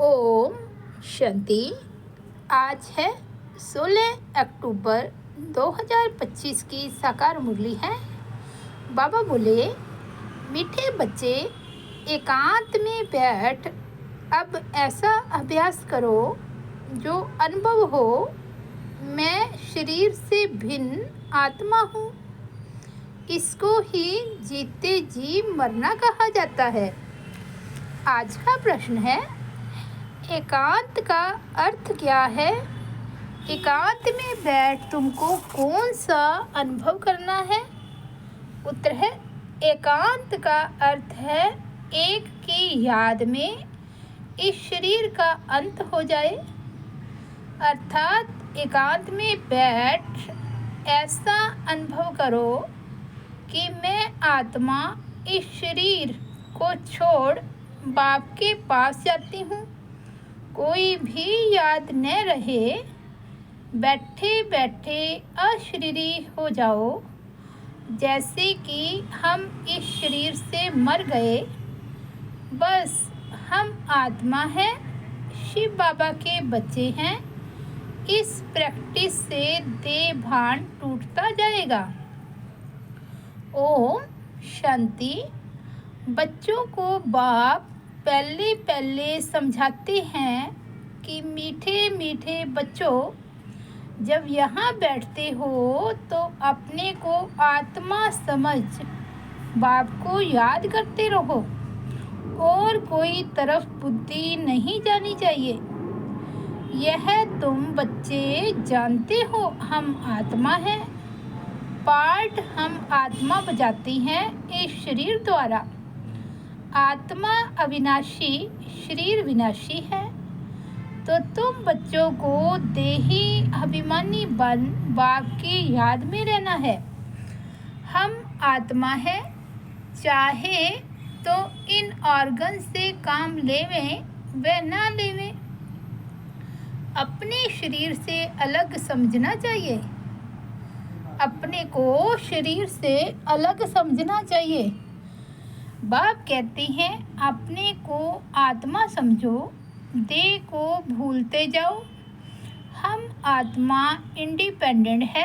ओम शांति। आज है 16 अक्टूबर 2025 की साकार मुरली है। बाबा बोले, मीठे बच्चे एकांत में बैठ अब ऐसा अभ्यास करो जो अनुभव हो, मैं शरीर से भिन्न आत्मा हूँ। इसको ही जीते जी मरना कहा जाता है। आज का प्रश्न है, एकांत का अर्थ क्या है? एकांत में बैठ तुमको कौन सा अनुभव करना है? उत्तर है, एकांत का अर्थ है एक की याद में इस शरीर का अंत हो जाए। अर्थात एकांत में बैठ ऐसा अनुभव करो कि मैं आत्मा इस शरीर को छोड़ बाप के पास जाती हूँ। कोई भी याद न रहे, बैठे बैठे अशरीरी हो जाओ, जैसे कि हम इस शरीर से मर गए। बस हम आत्मा हैं, शिव बाबा के बच्चे हैं। इस प्रैक्टिस से देह भान टूटता जाएगा। ओम शांति। बच्चों को बाप पहले पहले समझाते हैं कि मीठे मीठे बच्चों, जब यहाँ बैठते हो तो अपने को आत्मा समझ बाप को याद करते रहो और कोई तरफ बुद्धि नहीं जानी चाहिए। यह तुम बच्चे जानते हो, हम आत्मा हैं। पार्ट हम आत्मा बजाती हैं इस शरीर द्वारा। आत्मा अविनाशी, शरीर विनाशी है। तो तुम बच्चों को देही अभिमानी बन बाप की याद में रहना है। हम आत्मा है, चाहे तो इन ऑर्गन से काम लेवें व ना लेवें, अपने शरीर से अलग समझना चाहिए। अपने को शरीर से अलग समझना चाहिए। बाप कहते हैं, अपने को आत्मा समझो, देह को भूलते जाओ। हम आत्मा इंडिपेंडेंट है।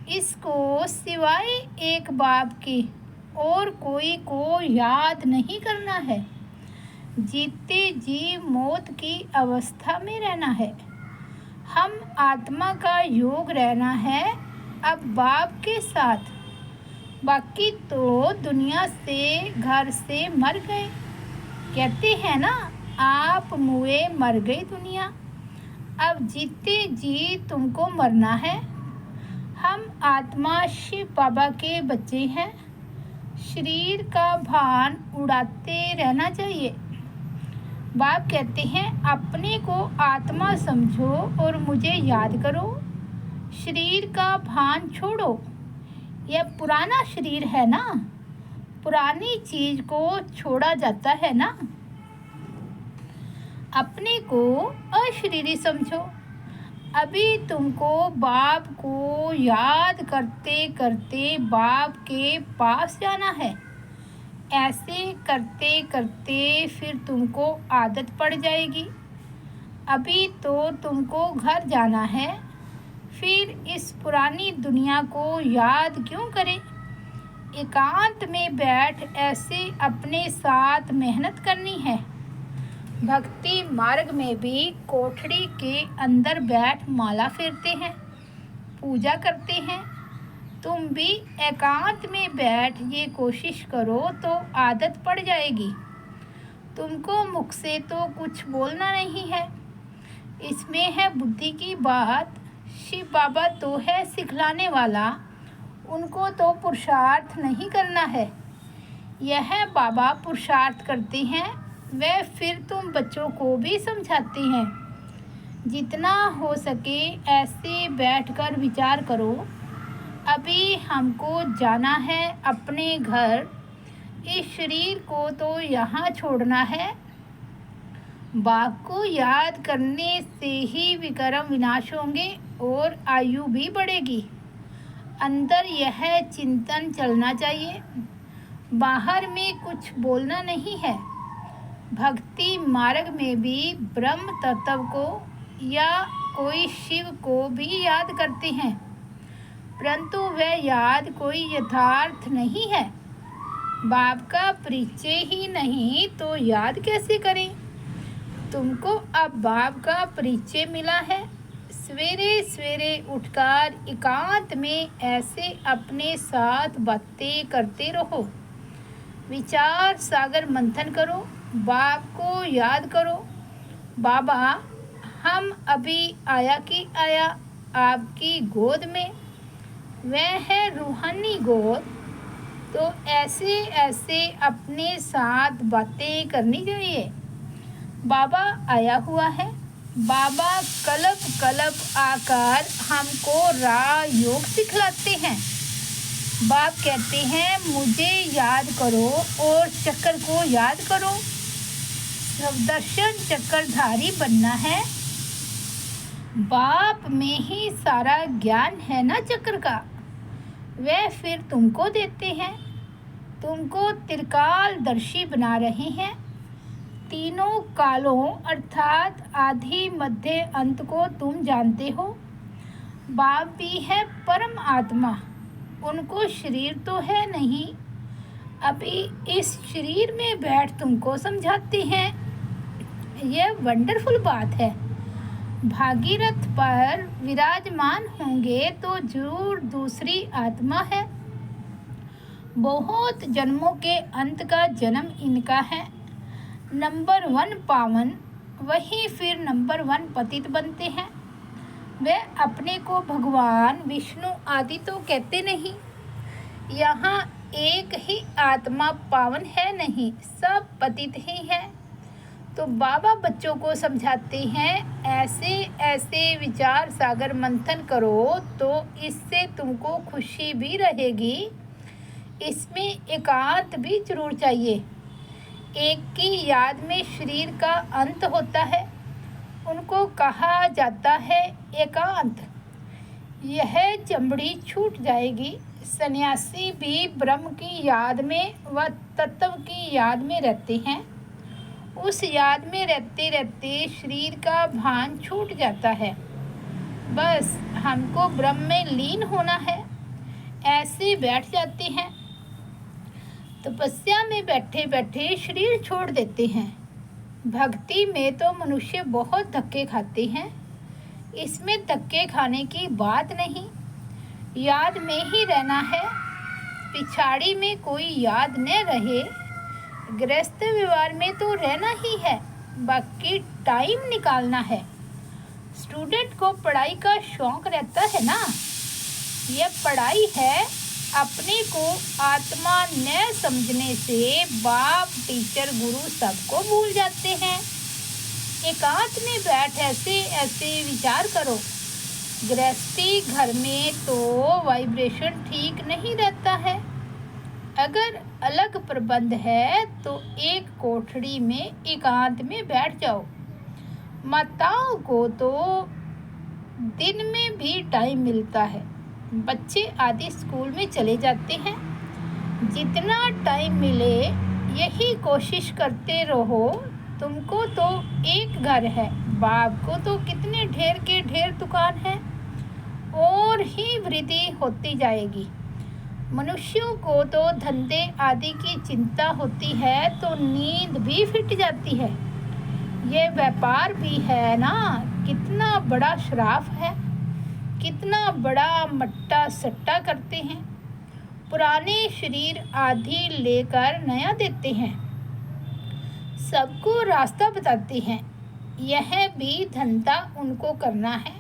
इसको सिवाय एक बाप के और कोई को याद नहीं करना है। जीते जी मौत की अवस्था में रहना है। हम आत्मा का योग रहना है अब बाप के साथ। बाकी तो दुनिया से, घर से मर गए। कहते हैं ना, आप मुए मर गई दुनिया। अब जीते जी तुमको मरना है। हम आत्मा शिव बाबा के बच्चे हैं। शरीर का भान उड़ाते रहना चाहिए। बाप कहते हैं, अपने को आत्मा समझो और मुझे याद करो। शरीर का भान छोड़ो। यह पुराना शरीर है ना, पुरानी चीज को छोड़ा जाता है ना। अपने को अशरीरी समझो। अभी तुमको बाप को याद करते करते बाप के पास जाना है। ऐसे करते करते फिर तुमको आदत पड़ जाएगी। अभी तो तुमको घर जाना है, फिर इस पुरानी दुनिया को याद क्यों करें? एकांत में बैठ ऐसे अपने साथ मेहनत करनी है। भक्ति मार्ग में भी कोठड़ी के अंदर बैठ माला फेरते हैं, पूजा करते हैं। तुम भी एकांत में बैठ ये कोशिश करो तो आदत पड़ जाएगी। तुमको मुख से तो कुछ बोलना नहीं है। इसमें है बुद्धि की बात। शिव बाबा तो है सिखलाने वाला, उनको तो पुरुषार्थ नहीं करना है। यह बाबा पुरुषार्थ करते हैं, वे फिर तुम बच्चों को भी समझाते हैं। जितना हो सके ऐसे बैठकर विचार करो। अभी हमको जाना है अपने घर। इस शरीर को तो यहाँ छोड़ना है। बाप को याद करने से ही विक्रम विनाश होंगे और आयु भी बढ़ेगी। अंदर यह चिंतन चलना चाहिए, बाहर में कुछ बोलना नहीं है। भक्ति मार्ग में भी ब्रह्म तत्व को या कोई शिव को भी याद करते हैं, परंतु वह याद कोई यथार्थ नहीं है। बाप का परिचय ही नहीं तो याद कैसे करें। तुमको अब बाप का परिचय मिला है। सवेरे सवेरे उठकर एकांत में ऐसे अपने साथ बातें करते रहो, विचार सागर मंथन करो, बाप को याद करो। बाबा, हम अभी आया कि आया आपकी गोद में, वह है रूहानी गोद। तो ऐसे ऐसे अपने साथ बातें करनी चाहिए। बाबा आया हुआ है। बाबा कल्प कल्प आकर हमको राजयोग सिखलाते हैं। बाप कहते हैं मुझे याद करो और चक्र को याद करो। सदर्शन चक्रधारी बनना है। बाप में ही सारा ज्ञान है ना चक्र का, वह फिर तुमको देते हैं। तुमको त्रिकालदर्शी बना रहे हैं। तीनों कालों अर्थात आदि मध्य अंत को तुम जानते हो। बाप भी है परम आत्मा, उनको शरीर तो है नहीं। अभी इस शरीर में बैठ तुमको समझाते हैं। यह वंडरफुल बात है। भागीरथ पर विराजमान होंगे तो जरूर दूसरी आत्मा है। बहुत जन्मों के अंत का जन्म इनका है। नंबर 1 पावन, वही फिर नंबर 1 पतित बनते हैं। वे अपने को भगवान विष्णु आदि तो कहते नहीं। यहाँ एक ही आत्मा पावन है नहीं, सब पतित ही है। तो बाबा बच्चों को समझाते हैं ऐसे ऐसे विचार सागर मंथन करो तो इससे तुमको खुशी भी रहेगी। इसमें एकांत भी जरूर चाहिए। एक की याद में शरीर का अंत होता है, उनको कहा जाता है एकांत। यह चमड़ी छूट जाएगी। सन्यासी भी ब्रह्म की याद में व तत्व की याद में रहते हैं। उस याद में रहते रहते शरीर का भान छूट जाता है। बस हमको ब्रह्म में लीन होना है, ऐसे बैठ जाते हैं। तपस्या में बैठे बैठे शरीर छोड़ देते हैं। भक्ति में तो मनुष्य बहुत धक्के खाते हैं, इसमें धक्के खाने की बात नहीं। याद में ही रहना है। पिछाड़ी में कोई याद न रहे। गृहस्थ व्यवहार में तो रहना ही है, बाकी टाइम निकालना है। स्टूडेंट को पढ़ाई का शौक रहता है ना। यह पढ़ाई है। अपने को आत्मा न समझने से बाप टीचर गुरु सबको भूल जाते हैं। एकांत में बैठ ऐसे ऐसे विचार करो। गृहस्थी घर में तो वाइब्रेशन ठीक नहीं रहता है। अगर अलग प्रबंध है तो एक कोठड़ी में एकांत में बैठ जाओ। माताओं को तो दिन में भी टाइम मिलता है। बच्चे आदि स्कूल में चले जाते हैं। जितना टाइम मिले यही कोशिश करते रहो। तुमको तो एक घर है, बाप को तो कितने ढेर के ढेर दुकान है, और ही वृद्धि होती जाएगी। मनुष्यों को तो धंधे आदि की चिंता होती है तो नींद भी फिट जाती है। ये व्यापार भी है ना, कितना बड़ा श्राप है। कितना बड़ा मट्टा सट्टा करते हैं। पुराने शरीर आदि लेकर नया देते हैं। सबको रास्ता बताते हैं। यह भी धंधा उनको करना है।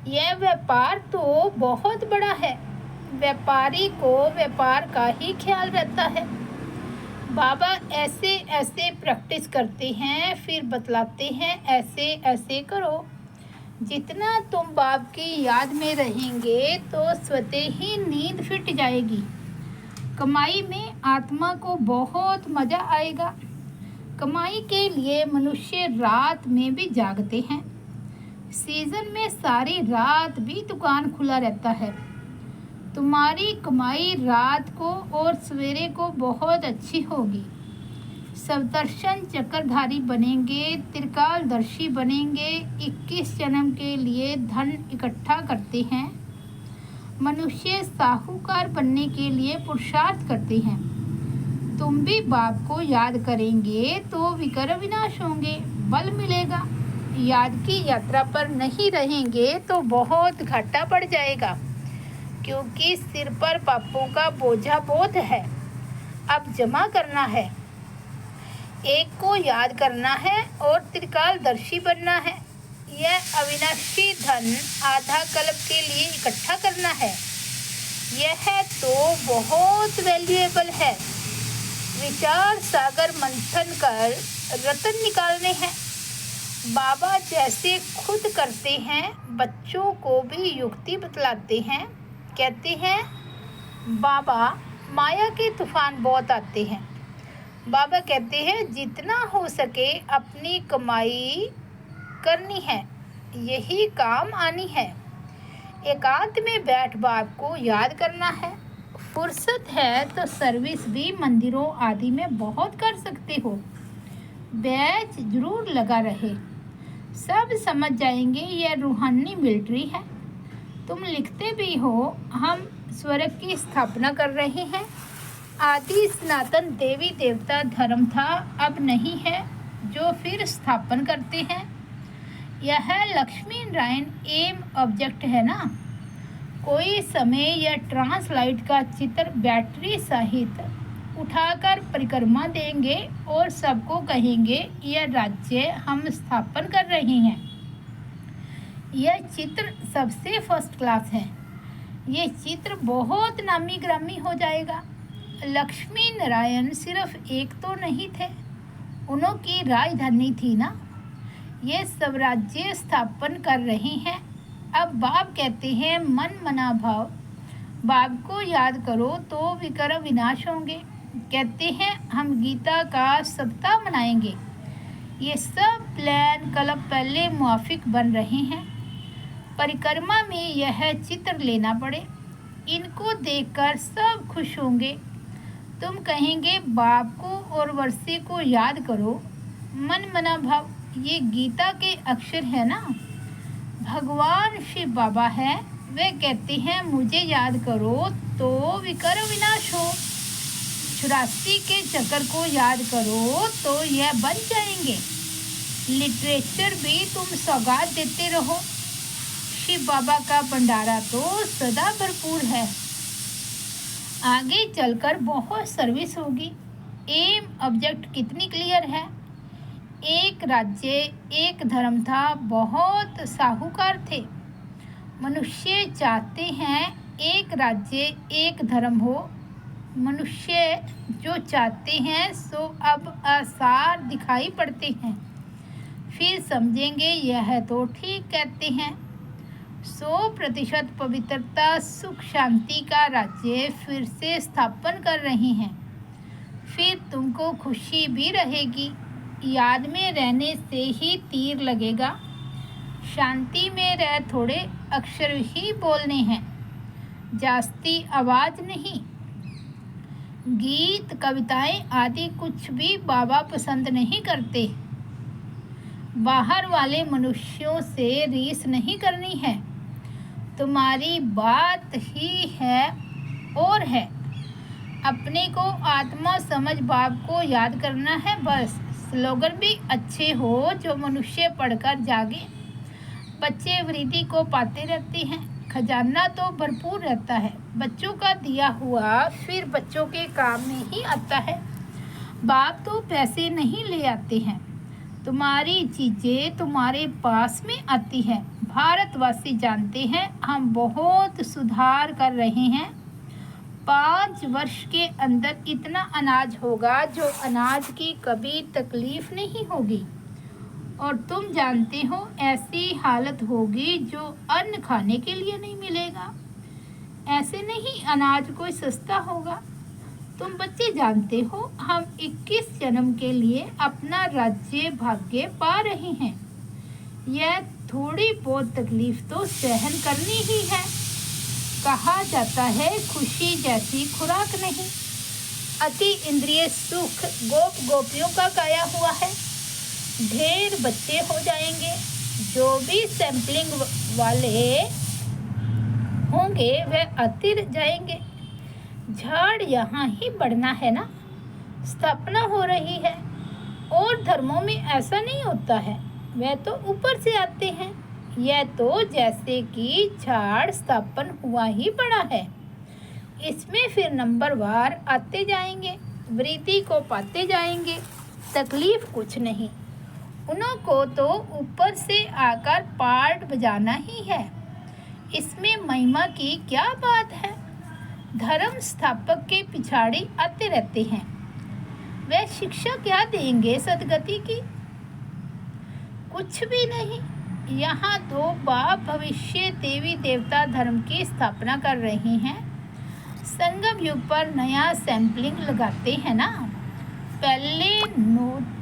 यह व्यापार तो बहुत बड़ा है। व्यापारी को व्यापार का ही ख्याल रहता है। बाबा ऐसे ऐसे प्रैक्टिस करते हैं, फिर बतलाते हैं ऐसे ऐसे करो। जितना तुम बाप की याद में रहेंगे तो स्वतः ही नींद फिट जाएगी। कमाई में आत्मा को बहुत मज़ा आएगा। कमाई के लिए मनुष्य रात में भी जागते हैं। सीजन में सारी रात भी दुकान खुला रहता है। तुम्हारी कमाई रात को और सवेरे को बहुत अच्छी होगी। सप्तर्षण चक्रधारी बनेंगे, त्रिकालदर्शी बनेंगे, 21 जन्म के लिए धन इकट्ठा करते हैं। मनुष्य साहूकार बनने के लिए पुरुषार्थ करते हैं। तुम भी बाप को याद करेंगे तो विकर विनाश होंगे, बल मिलेगा। याद की यात्रा पर नहीं रहेंगे तो बहुत घाटा पड़ जाएगा, क्योंकि सिर पर पापों का बोझा बहुत है। अब जमा करना है, एक को याद करना है और त्रिकालदर्शी बनना है। यह अविनाशी धन आधा कल्प के लिए इकट्ठा करना है। यह तो बहुत वैल्यूएबल है। विचार सागर मंथन कर रतन निकालने हैं। बाबा जैसे खुद करते हैं, बच्चों को भी युक्ति बतलाते हैं। कहते हैं, बाबा माया के तूफान बहुत आते हैं। बाबा कहते हैं, जितना हो सके अपनी कमाई करनी है, यही काम आनी है। एकांत में बैठ बाप को याद करना है। फुर्सत है तो सर्विस भी मंदिरों आदि में बहुत कर सकते हो। बैच जरूर लगा रहे, सब समझ जाएंगे यह रूहानी मिलिट्री है। तुम लिखते भी हो, हम स्वर्ग की स्थापना कर रहे हैं। आदि सनातन देवी देवता धर्म था, अब नहीं है, जो फिर स्थापन करते हैं। यह लक्ष्मी नारायण एम ऑब्जेक्ट है ना। कोई समय यह ट्रांसलाइट का चित्र बैटरी सहित उठाकर परिक्रमा देंगे और सबको कहेंगे, यह राज्य हम स्थापन कर रहे हैं। यह चित्र सबसे फर्स्ट क्लास है। यह चित्र बहुत नामी ग्रामी हो जाएगा। लक्ष्मी नारायण सिर्फ एक तो नहीं थे, उनकी राजधानी थी ना। ये स्वराज्य स्थापन कर रहे हैं। अब बाप कहते हैं, मन मना भाव, बाप को याद करो तो विकर विनाश होंगे। कहते हैं, हम गीता का सप्ताह मनाएंगे। ये सब प्लान कल्प पहले मुआफिक बन रहे हैं। परिक्रमा में यह चित्र लेना पड़े। इनको देखकर सब खुश होंगे। तुम कहेंगे, बाप को और वर्षे को याद करो। मन मना भाव, ये गीता के अक्षर है ना। भगवान शिव बाबा है, वे कहते हैं, मुझे याद करो तो विकर विनाश हो। 84 के चक्र को याद करो तो यह बन जाएंगे। लिटरेचर भी तुम सौगात देते रहो। शिव बाबा का भंडारा तो सदा भरपूर है। आगे चलकर बहुत सर्विस होगी। एम ऑब्जेक्ट कितनी क्लियर है। एक राज्य एक धर्म था, बहुत साहूकार थे। मनुष्य चाहते हैं एक राज्य एक धर्म हो। मनुष्य जो चाहते हैं सो अब आसार दिखाई पड़ते हैं। फिर समझेंगे यह तो ठीक कहते हैं। 100% पवित्रता सुख शांति का राज्य फिर से स्थापन कर रहे हैं। फिर तुमको खुशी भी रहेगी। याद में रहने से ही तीर लगेगा। शांति में रह थोड़े अक्षर ही बोलने हैं, जास्ती आवाज नहीं। गीत कविताएं आदि कुछ भी बाबा पसंद नहीं करते। बाहर वाले मनुष्यों से रीस नहीं करनी है। तुम्हारी बात ही है और है। अपने को आत्मा समझ बाप को याद करना है बस। स्लोगन भी अच्छे हो जो मनुष्य पढ़कर जागे। बच्चे वृद्धि को पाते रहते हैं। खजाना तो भरपूर रहता है। बच्चों का दिया हुआ फिर बच्चों के काम में ही आता है। बाप तो पैसे नहीं ले आते हैं, तुम्हारी चीज़ें तुम्हारे पास में आती हैं। भारतवासी जानते हैं हम बहुत सुधार कर रहे हैं। 5 वर्ष के अंदर इतना अनाज होगा जो अनाज की कभी तकलीफ नहीं होगी। और तुम जानते हो ऐसी हालत होगी जो अन्न खाने के लिए नहीं मिलेगा। ऐसे नहीं अनाज कोई सस्ता होगा। तुम बच्चे जानते हो हम 21 जन्म के लिए अपना राज्य भाग्य पा रहे हैं। यह थोड़ी बहुत तकलीफ तो सहन करनी ही है। कहा जाता है खुशी जैसी खुराक नहीं। अति इंद्रिय सुख गोप गोपियों का गाया हुआ है। ढेर बच्चे हो जाएंगे। जो भी सैंपलिंग वाले होंगे वे आते जाएंगे। झाड़ यहाँ ही बढ़ना है ना। स्थापना हो रही है। और धर्मों में ऐसा नहीं होता है, वे तो ऊपर से आते हैं। यह तो जैसे कि झाड़ स्थापन हुआ ही पड़ा है। इसमें फिर नंबरवार आते जाएंगे, वृद्धि को पाते जाएंगे। तकलीफ कुछ नहीं। उन्हों को तो ऊपर से आकर पार्ट बजाना ही है। इसमें महिमा की क्या बात है। धर्म स्थापक के पिछाड़ी आते रहते हैं। वे शिक्षा क्या देंगे सदगति की? कुछ भी नहीं। यहाँ तो बाप भविष्य देवी देवता धर्म की स्थापना कर रहे हैं। संगम युग पर नया सैंपलिंग लगाते हैं ना। पहले नोट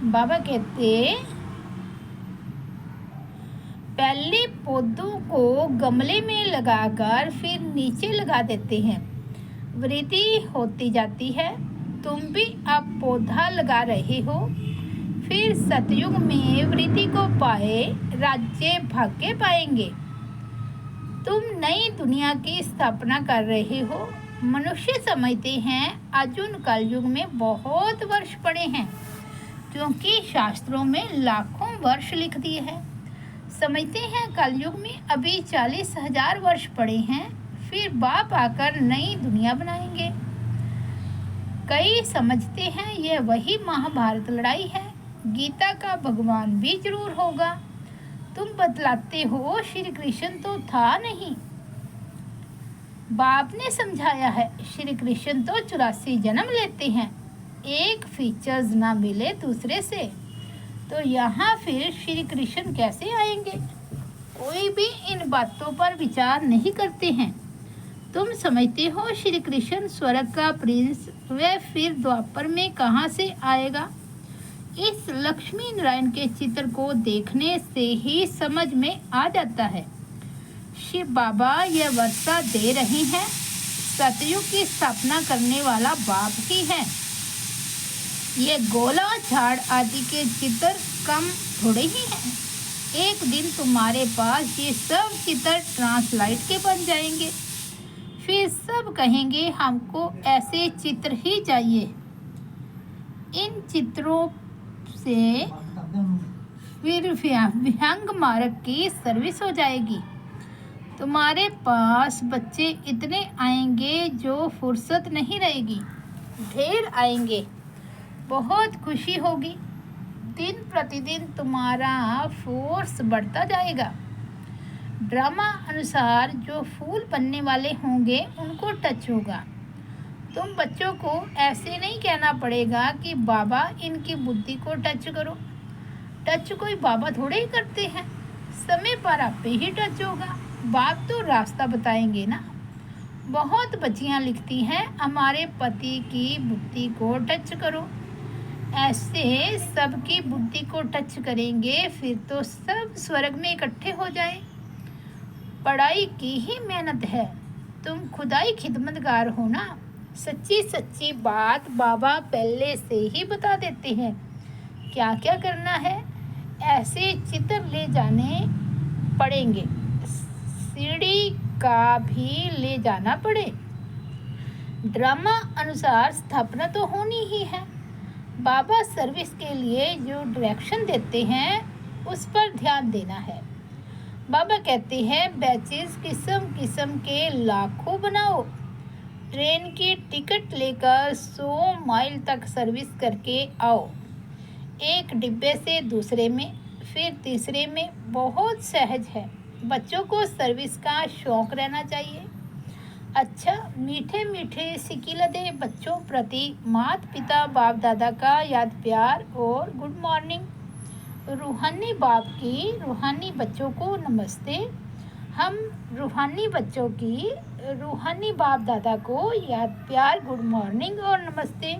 बाबा कहते पहले पौधों को गमले में लगाकर फिर नीचे लगा देते हैं। वृद्धि होती जाती है। तुम भी अब पौधा लगा रहे हो। फिर सतयुग में वृद्धि को पाए राज्य भाग्य पाएंगे। तुम नई दुनिया की स्थापना कर रहे हो। मनुष्य समझते हैं अर्जुन कलयुग में बहुत वर्ष पड़े हैं, क्योंकि शास्त्रों में लाखों वर्ष लिख दिए हैं। समझते हैं कलयुग में अभी 40,000 वर्ष पड़े हैं, फिर बाप आकर नई दुनिया बनाएंगे। कई समझते हैं यह वही महाभारत लड़ाई है। गीता का भगवान भी जरूर होगा। तुम बतलाते हो श्री कृष्ण तो था नहीं। बाप ने समझाया है श्री कृष्ण तो 84 जन्म लेते हैं, एक फीचर्स ना मिले दूसरे से, तो यहाँ फिर श्री कृष्ण कैसे आएंगे? कोई भी इन बातों पर विचार नहीं करते हैं। तुम समझते हो श्री कृष्ण स्वर्ग का प्रिंस, वह फिर द्वापर में कहाँ से आएगा? इस लक्ष्मी नारायण के चित्र को देखने से ही समझ में आ जाता है। शिव बाबा यह वर्षा दे रहे हैं। सतयुग की स्थापना करने वाला बाप ही है। ये गोला झाड़ आदि के चित्र कम थोड़े ही हैं। एक दिन तुम्हारे पास ये सब चित्र ट्रांसलाइट के बन जाएंगे। फिर सब कहेंगे हमको ऐसे चित्र ही चाहिए। इन चित्रों से फिर विहंग मार्ग की सर्विस हो जाएगी। तुम्हारे पास बच्चे इतने आएंगे जो फुर्सत नहीं रहेगी। ढेर आएंगे, बहुत खुशी होगी। दिन प्रतिदिन तुम्हारा फोर्स बढ़ता जाएगा। ड्रामा अनुसार जो फूल बनने वाले होंगे उनको टच होगा। तुम बच्चों को ऐसे नहीं कहना पड़ेगा कि बाबा इनकी बुद्धि को टच करो। टच कोई बाबा थोड़े ही करते हैं। समय पर आप पे ही टच होगा। बाप तो रास्ता बताएंगे ना। बहुत बच्चियां लिखती हैं हमारे पति की बुद्धि को टच करो। ऐसे सबकी बुद्धि को टच करेंगे फिर तो सब स्वर्ग में इकट्ठे हो जाए। पढ़ाई की ही मेहनत है। तुम खुदाई खिदमतगार हो ना। सच्ची सच्ची बात बाबा पहले से ही बता देते हैं क्या क्या करना है। ऐसे चित्र ले जाने पड़ेंगे, सीढ़ी का भी ले जाना पड़े। ड्रामा अनुसार स्थापना तो होनी ही है। बाबा सर्विस के लिए जो डायरेक्शन देते हैं उस पर ध्यान देना है। बाबा कहते हैं बैचेस किस्म किस्म के लाखों बनाओ। ट्रेन की टिकट लेकर 100 माइल तक सर्विस करके आओ। एक डिब्बे से दूसरे में फिर तीसरे में, बहुत सहज है। बच्चों को सर्विस का शौक रहना चाहिए। अच्छा, मीठे मीठे सिकिलदे बच्चों प्रति माता पिता बाप दादा का याद प्यार और गुड मॉर्निंग। रूहानी बाप की रूहानी बच्चों को नमस्ते। हम रूहानी बच्चों की रूहानी बाप दादा को याद प्यार गुड मॉर्निंग और नमस्ते।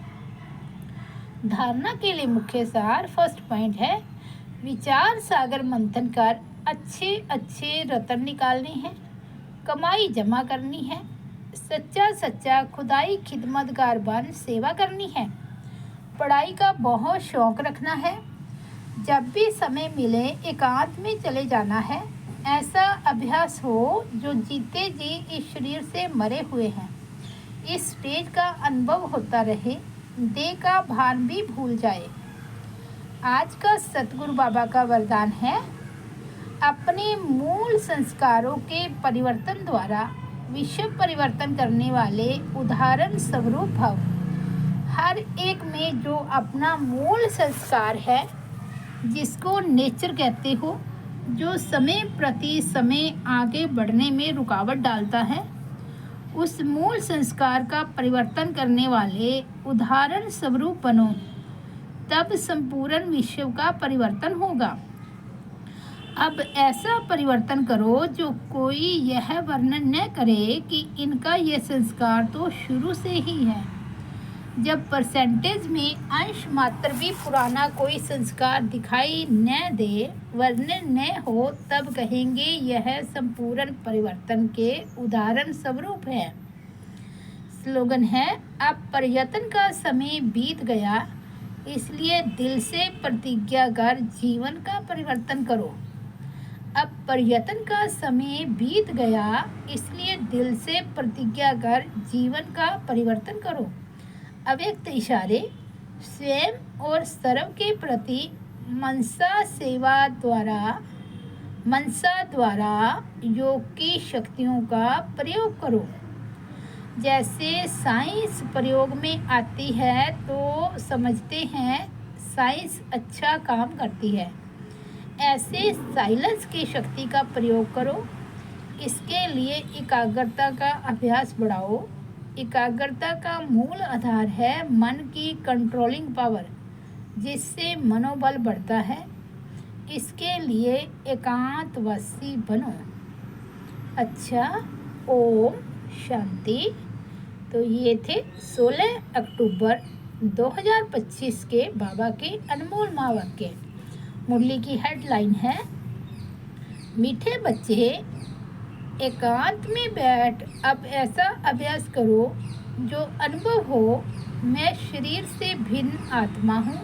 धारणा के लिए मुख्य सार फर्स्ट पॉइंट है विचार सागर मंथन कर अच्छे अच्छे रतन निकालने हैं, कमाई जमा करनी है, सच्चा सच्चा खुदाई खिदमतगार बन सेवा करनी है, पढ़ाई का बहुत शौक रखना है, जब भी समय मिले एकांत में चले जाना है, ऐसा अभ्यास हो जो जीते जी इस शरीर से मरे हुए हैं, इस स्टेज का अनुभव होता रहे, देह का भान भी भूल जाए। आज का सतगुरु बाबा का वरदान है, अपने मूल संस्कारों के परिवर्तन द्वारा विश्व परिवर्तन करने वाले उदाहरण स्वरूप भव। हर एक में जो अपना मूल संस्कार है, जिसको नेचर कहते हो, जो समय प्रति समय आगे बढ़ने में रुकावट डालता है, उस मूल संस्कार का परिवर्तन करने वाले उदाहरण स्वरूप बनो, तब संपूर्ण विश्व का परिवर्तन होगा। अब ऐसा परिवर्तन करो जो कोई यह वर्णन न करे कि इनका यह संस्कार तो शुरू से ही है। जब परसेंटेज में अंश मात्र भी पुराना कोई संस्कार दिखाई न दे, वर्णन न हो, तब कहेंगे यह संपूर्ण परिवर्तन के उदाहरण स्वरूप है। स्लोगन है, अब प्रयत्न का समय बीत गया, इसलिए दिल से प्रतिज्ञा कर जीवन का परिवर्तन करो। अब प्रयत्न का समय बीत गया, इसलिए दिल से प्रतिज्ञा कर जीवन का परिवर्तन करो। अव्यक्त इशारे स्वयं और सर्व के प्रति मनसा द्वारा योग की शक्तियों का प्रयोग करो। जैसे साइंस प्रयोग में आती है तो समझते हैं साइंस अच्छा काम करती है, ऐसे साइलेंस की शक्ति का प्रयोग करो। इसके लिए एकाग्रता का अभ्यास बढ़ाओ। एकाग्रता का मूल आधार है मन की कंट्रोलिंग पावर, जिससे मनोबल बढ़ता है। इसके लिए एकांतवासी बनो। अच्छा, ओम शांति। तो ये थे 16 अक्टूबर 2025 के बाबा के अनमोल महावाक्य। मुरली की हेडलाइन है, मीठे बच्चे एकांत में बैठ अब ऐसा अभ्यास करो जो अनुभव हो, मैं शरीर से भिन्न आत्मा हूँ।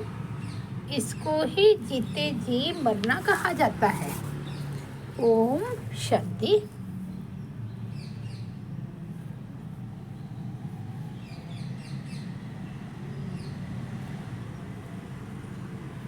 इसको ही जीते जी मरना कहा जाता है। ओम शांति।